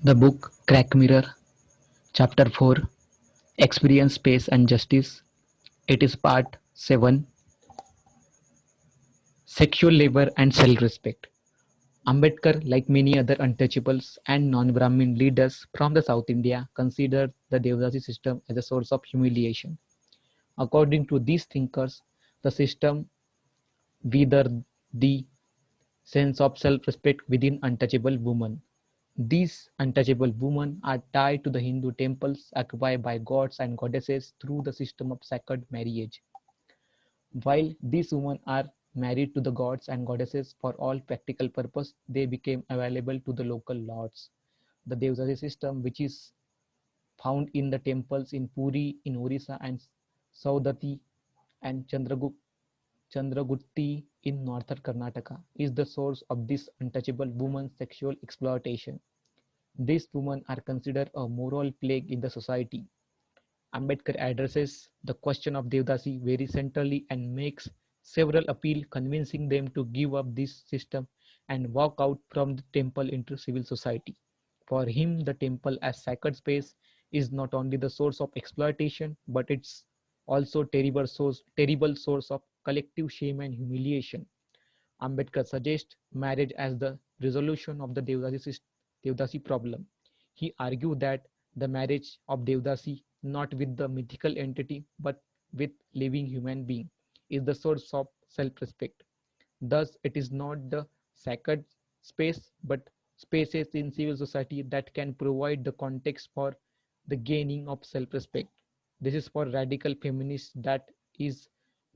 The book Crack Mirror, Chapter 4, Experience, Space and Justice. It is Part 7, Sexual Labor and Self-Respect. Ambedkar, like many other untouchables and non-Brahmin leaders from the South India, considered the Devdasi system as a source of humiliation. According to these thinkers, the system withered the sense of self-respect within untouchable women. These untouchable women are tied to the Hindu temples occupied by gods and goddesses through the system of sacred marriage. While these women are married to the gods and goddesses for all practical purpose, they became available to the local lords. The Devdasi system, which is found in the temples in Puri in Orissa and Saudati and Chandragutti in northern Karnataka, is the source of this untouchable women's sexual exploitation. These women are considered a moral plague in the society. Ambedkar addresses the question of Devdasi very centrally and makes several appeals convincing them to give up this system and walk out from the temple into civil society. For him, the temple as sacred space is not only the source of exploitation, but it's also terrible source of collective shame and humiliation. Ambedkar suggests marriage as the resolution of the Devdasi problem. He argued that the marriage of Devdasi, not with the mythical entity but with living human being, is the source of self-respect. Thus, it is not the sacred space but spaces in civil society that can provide the context for the gaining of self-respect. This is for radical feminists that is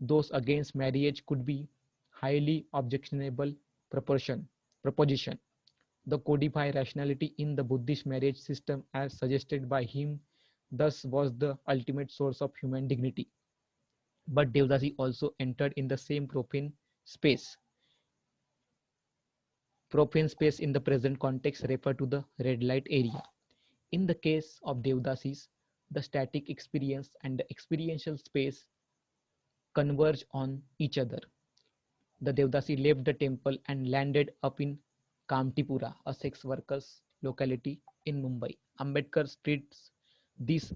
those against marriage could be highly objectionable proposition. The codify rationality in the Buddhist marriage system as suggested by him thus was the ultimate source of human dignity. But Devdasi also entered in the same space. Profane space in the present context refer to the red light area. In the case of Devdasis, the static experience and the experiential space converge on each other. The Devdasi left the temple and landed up in Kamtipura, a sex workers locality in Mumbai. Ambedkar treats this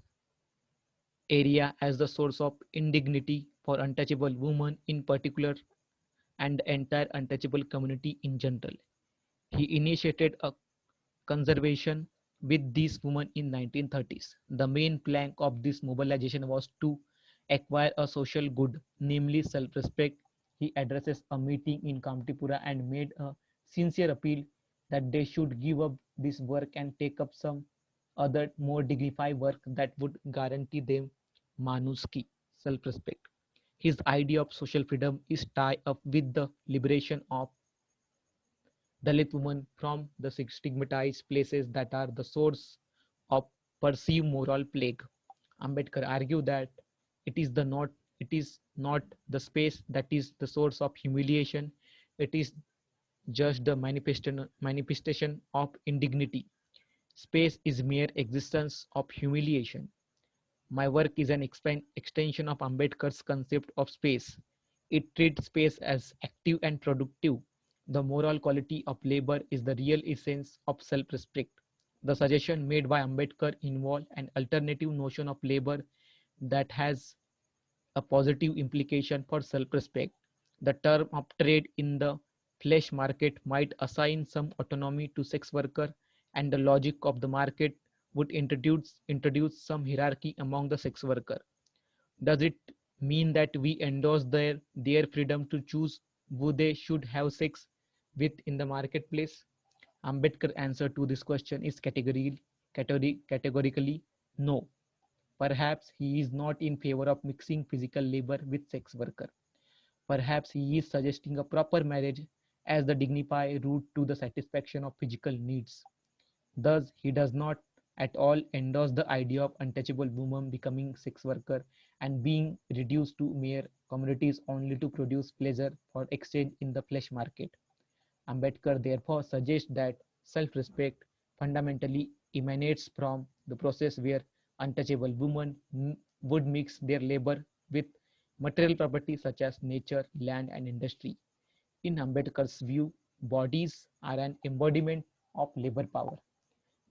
area as the source of indignity for untouchable women in particular and the entire untouchable community in general. He initiated a conservation with these women in 1930s. The main plank of this mobilization was to acquire a social good, namely self-respect. He addresses a meeting in Kamtipura and made a sincere appeal that they should give up this work and take up some other more dignified work that would guarantee them manuski, self-respect. His idea of social freedom is tied up with the liberation of Dalit women from the stigmatized places that are the source of perceived moral plague. Ambedkar argued that it is not the space that is the source of humiliation, it is just the manifestation of indignity. Space is mere existence of humiliation. My work is an extension of Ambedkar's concept of space. It treats space as active and productive. The moral quality of labor is the real essence of self-respect. The suggestion made by Ambedkar involve an alternative notion of labor that has a positive implication for self-respect. The term of trade in the flesh market might assign some autonomy to sex worker and the logic of the market would introduce some hierarchy among the sex worker. Does it mean that we endorse their freedom to choose who they should have sex with in the marketplace? Ambedkar's answer to this question is categorically no. Perhaps he is not in favor of mixing physical labor with sex worker. Perhaps he is suggesting a proper marriage as the dignified route to the satisfaction of physical needs. Thus, he does not at all endorse the idea of untouchable women becoming sex worker and being reduced to mere commodities only to produce pleasure for exchange in the flesh market. Ambedkar therefore suggests that self-respect fundamentally emanates from the process where untouchable women would mix their labor with material property such as nature, land, and industry. In Ambedkar's view, bodies are an embodiment of labor power.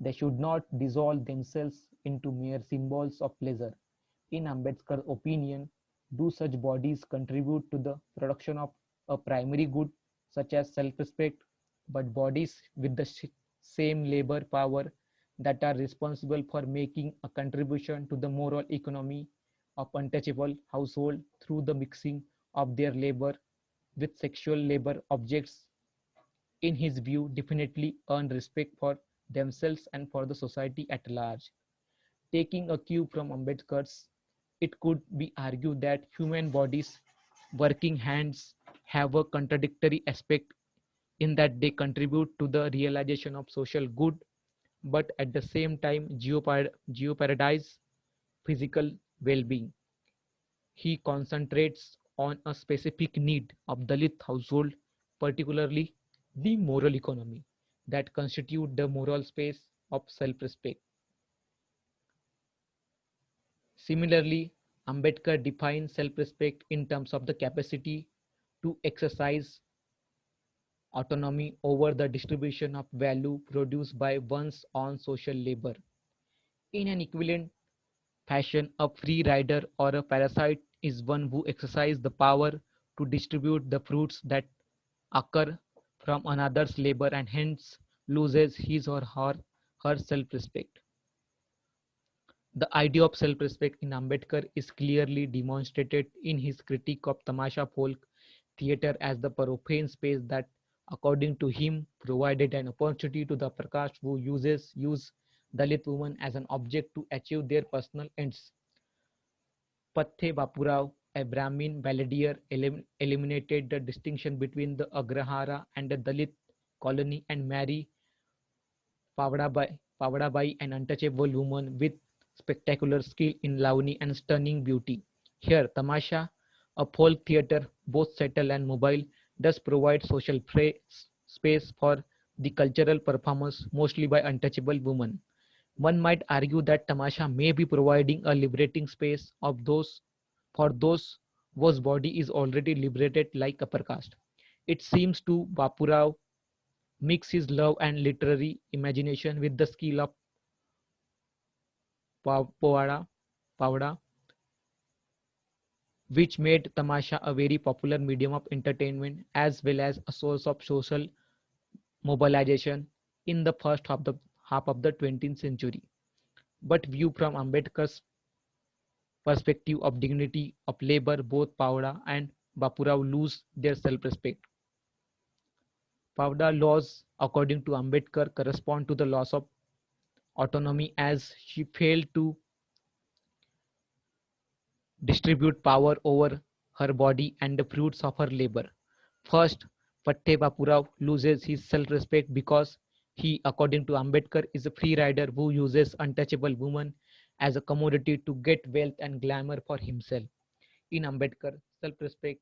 They should not dissolve themselves into mere symbols of pleasure. In Ambedkar's opinion, do such bodies contribute to the production of a primary good such as self-respect, but bodies with the same labor power that are responsible for making a contribution to the moral economy of untouchable household through the mixing of their labor with sexual labor objects, in his view, definitely earn respect for themselves and for the society at large. Taking a cue from Ambedkar's, it could be argued that human bodies, working hands, have a contradictory aspect in that they contribute to the realization of social good, but at the same time jeopardize physical well-being. He concentrates on a specific need of Dalit household, particularly the moral economy that constitute the moral space of self-respect. Similarly, Ambedkar defines self-respect in terms of the capacity to exercise autonomy over the distribution of value produced by one's own social labor. In an equivalent fashion, a free rider or a parasite is one who exercises the power to distribute the fruits that occur from another's labor and hence loses his or her self-respect. The idea of self-respect in Ambedkar is clearly demonstrated in his critique of Tamasha folk theatre as the profane space that, according to him, provided an opportunity to the upper caste who use Dalit women as an object to achieve their personal ends. Pathe Bapurao, a Brahmin balladeer, eliminated the distinction between the Agrahara and the Dalit colony and Mary Pavadabai, an untouchable woman with spectacular skill in Lavani and stunning beauty. Here, Tamasha, a folk theatre, both subtle and mobile, does provide social space for the cultural performance, mostly by untouchable women. One might argue that Tamasha may be providing a liberating space of those for those whose body is already liberated like upper caste. It seems to Bapurao mix his love and literary imagination with the skill of Povada, Pavada, which made Tamasha a very popular medium of entertainment as well as a source of social mobilization in the first half of the 20th century. But viewed from Ambedkar's perspective of dignity of labor, both Pavada and Bapurao lose their self-respect. Pavada laws, according to Ambedkar, correspond to the loss of autonomy as she failed to distribute power over her body and the fruits of her labor. First, Pathe Bapurao loses his self-respect because he, according to Ambedkar, is a free rider who uses untouchable women as a commodity to get wealth and glamour for himself. In Ambedkar, self-respect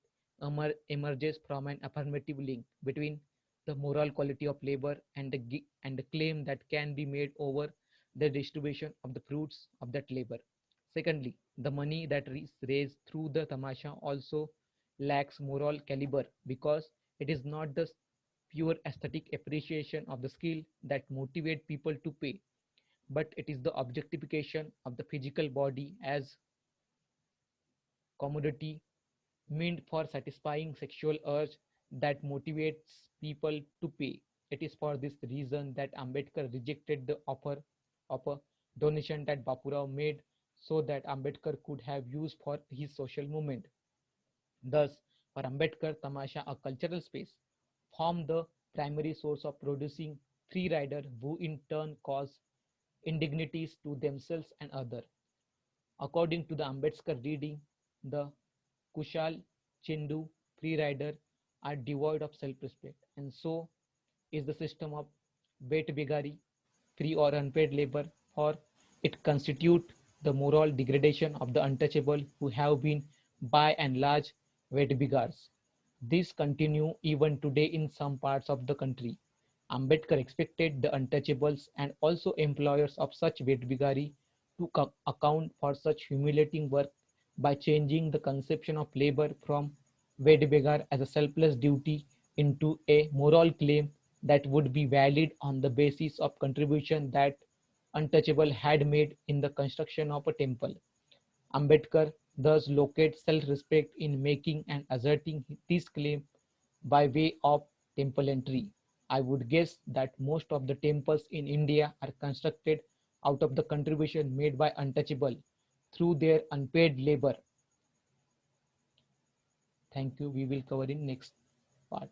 emerges from an affirmative link between the moral quality of labor and the claim that can be made over the distribution of the fruits of that labor. Secondly, the money that is raised through the tamasha also lacks moral caliber because it is not the pure aesthetic appreciation of the skill that motivate people to pay, but it is the objectification of the physical body as commodity meant for satisfying sexual urge that motivates people to pay. It is for this reason that Ambedkar rejected the offer of a donation that Bapurao made so that Ambedkar could have used for his social movement. Thus, for Ambedkar, Tamasha, a cultural space, formed the primary source of producing free riders who in turn cause indignities to themselves and others. According to the Ambedkar reading, the Kushal, Chindu, free rider are devoid of self-respect, and so is the system of bet bigari, free or unpaid labor, for it constitute the moral degradation of the untouchable who have been by and large wet bigars. This continue even today in some parts of the country. Ambedkar expected the untouchables and also employers of such wet bigari to account for such humiliating work by changing the conception of labor from wed beggar as a selfless duty into a moral claim that would be valid on the basis of contribution that untouchable had made in the construction of a temple. Ambedkar thus locates self-respect in making and asserting this claim by way of temple entry. I would guess that most of the temples in India are constructed out of the contribution made by untouchable through their unpaid labor. Thank you. We will cover in next part.